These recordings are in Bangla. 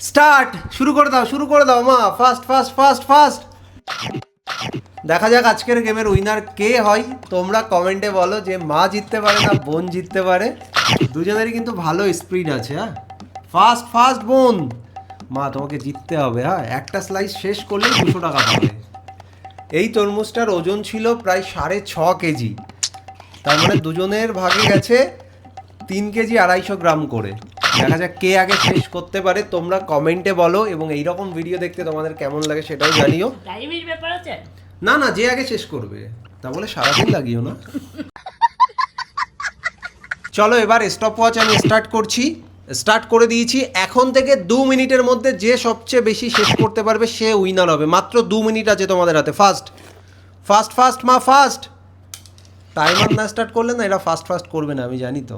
স্টার্ট, শুরু করে দাও মা, ফাস্ট ফাস্ট ফাস্ট ফাস্ট। দেখা যাক আজকের গেমের উইনার কে হয়। তোমরা কমেন্টে বলো যে মা জিততে পারে না বোন জিততে পারে। দুজনেরই কিন্তু ভালো স্পিড আছে। হ্যাঁ, ফাস্ট ফাস্ট বোন। মা তোমাকে জিততে হবে। হ্যাঁ, একটা স্লাইস শেষ করলে 200 টাকা পাবে। এই তরমুজটার ওজন ছিল প্রায় 6.5 কেজি। তার মানে দুজনের ভাগে গেছে 3 কেজি 250 গ্রাম করে। দেখা যাক কে আগে শেষ করতে পারে। তোমরা কমেন্টে বলো এবং এইরকম ভিডিও দেখতে তোমাদের কেমন লাগে সেটাও জানিও। টাইমের ব্যাপার আছে না না, যে আগে শেষ করবে। তা বলে সারাদিন লাগিও না। চলো এবার স্টপ ওয়াচ আমি স্টার্ট করে দিয়েছি। এখন থেকে 2 মিনিটের মধ্যে যে সবচেয়ে বেশি শেষ করতে পারবে সে উইনার হবে। মাত্র 2 মিনিট আছে তোমাদের হাতে। ফাস্ট ফাস্ট ফাস্ট মা ফাস্ট। টাইমার না স্টার্ট করলে না এরা ফাস্ট ফাস্ট করবে না, আমি জানি তো।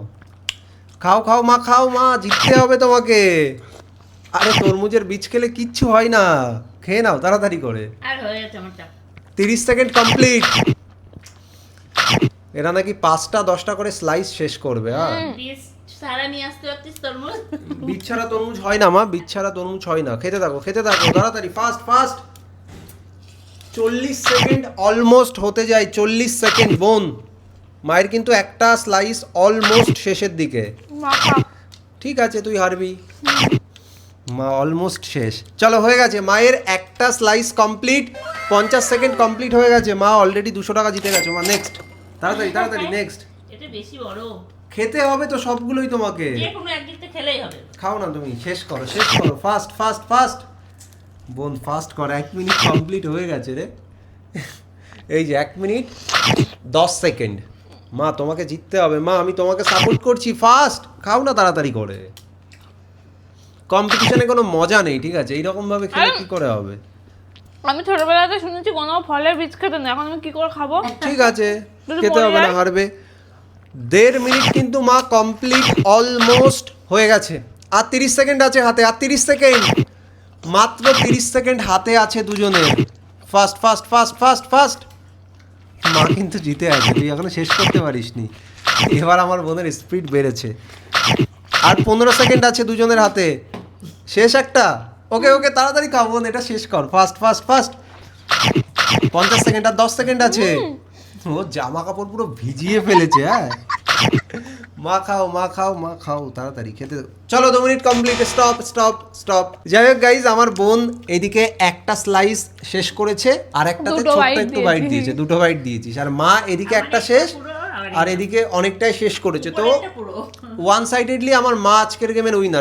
খাও খাও মা, খাও মা, জিততে হবে তোমাকে। আরে তরমুজের বীজ খেলে কিচ্ছু হয় না, খেয়ে নাও তাড়াতাড়ি করে। আর হয়ে গেছে আমারটা 30 সেকেন্ড কমপ্লিট। এরা নাকি 5টা 10টা করে স্লাইস শেষ করবে। হ্যাঁ, বীজ সারা নিয়ে আসতে পারতিস তরমুজ। বীজ ছাড়া তরমুজ হয় না মা, বীজ ছাড়া তরমুজ হয় না। খেতে থাকো তাড়াতাড়ি, ফাস্ট ফাস্ট। 40 সেকেন্ড অলমোস্ট হতে যায়। 40 সেকেন্ড বোন। মায়ের কিন্তু একটা স্লাইস অলমোস্ট শেষের দিকে। ঠিক আছে, তুই হারবি। মা অলমোস্ট শেষ। চলো হয়ে গেছে, মায়ের একটা স্লাইস কমপ্লিট। 50 সেকেন্ড কমপ্লিট হয়ে গেছে। মা অলরেডি 200 টাকা জিতে গেছে। মা নেক্সট, তাড়াতাড়ি নেক্সট। এটা বেশি বড়, খেতে হবে তো সবগুলোই তোমাকে। যে কোনো একদিকতে খেলেই হবে। খাও না তুমি, শেষ করো ফাস্ট ফাস্ট ফাস্ট। বোন ফাস্ট কর, 1 মিনিট কমপ্লিট হয়ে গেছে রে। এই যে 1 মিনিট 10 সেকেন্ড। মা তোমাকে জিততে হবে মা, আমি তোমাকে সাপোর্ট করছি। ফাস্ট খাও না তাড়াতাড়ি করে। কম্পিটিশনে কোনো মজা নেই, ঠিক আছে? এইরকম ভাবে খেলে কি করে হবে? আমি ছোটবেলাতে শুনেছি কোনো ফলের বীজ খেতে না, এখন আমি কি করে খাবো? ঠিক আছে, যদি খেতে পড়ে হবে না, যায়? হারবে। 1.5 মিনিট কিন্তু মা কমপ্লিট অলমোস্ট হয়ে গেছে। আর 30 সেকেন্ড আছে হাতে, আর 30 সেকেন্ড। মাত্র 30 সেকেন্ড হাতে আছে দুজনের। Fast fast fast fast fast. মা কিন্তু জিতে আছে, তুই এখনো শেষ করতে পারিসনি। এবার আমার বোনের স্পিড বেড়েছে। আর 15 সেকেন্ড আছে দুজনের হাতে। শেষ একটা। ওকে ওকে, তাড়াতাড়ি খাও বোন, এটা শেষ কর। Fast fast fast. 50 সেকেন্ড আর 10 সেকেন্ড আছে। ও জামা কাপড় পুরো ভিজিয়ে ফেলেছে। হ্যাঁ, মা খাও মা খাও মা খাও, তাড়াতাড়ি খেতে। চলো 2 minute complete. Stop stop stop. যাই হোক গাইজ, আমার বোন এদিকে একটা স্লাইস শেষ করেছে, আর একটাতে দুটো ছোট্ট bite একটু বাইট দিয়েছি। দিয়েছে। 2টো বাইট দিয়েছিস। আর মা এদিকে একটা শেষ, আর এদিকে অনেকটাই শেষ করেছে। তো উপরেরটা পুরো। ওয়ান সাইডেডলি আমার মা আজকের গেমের উইনার।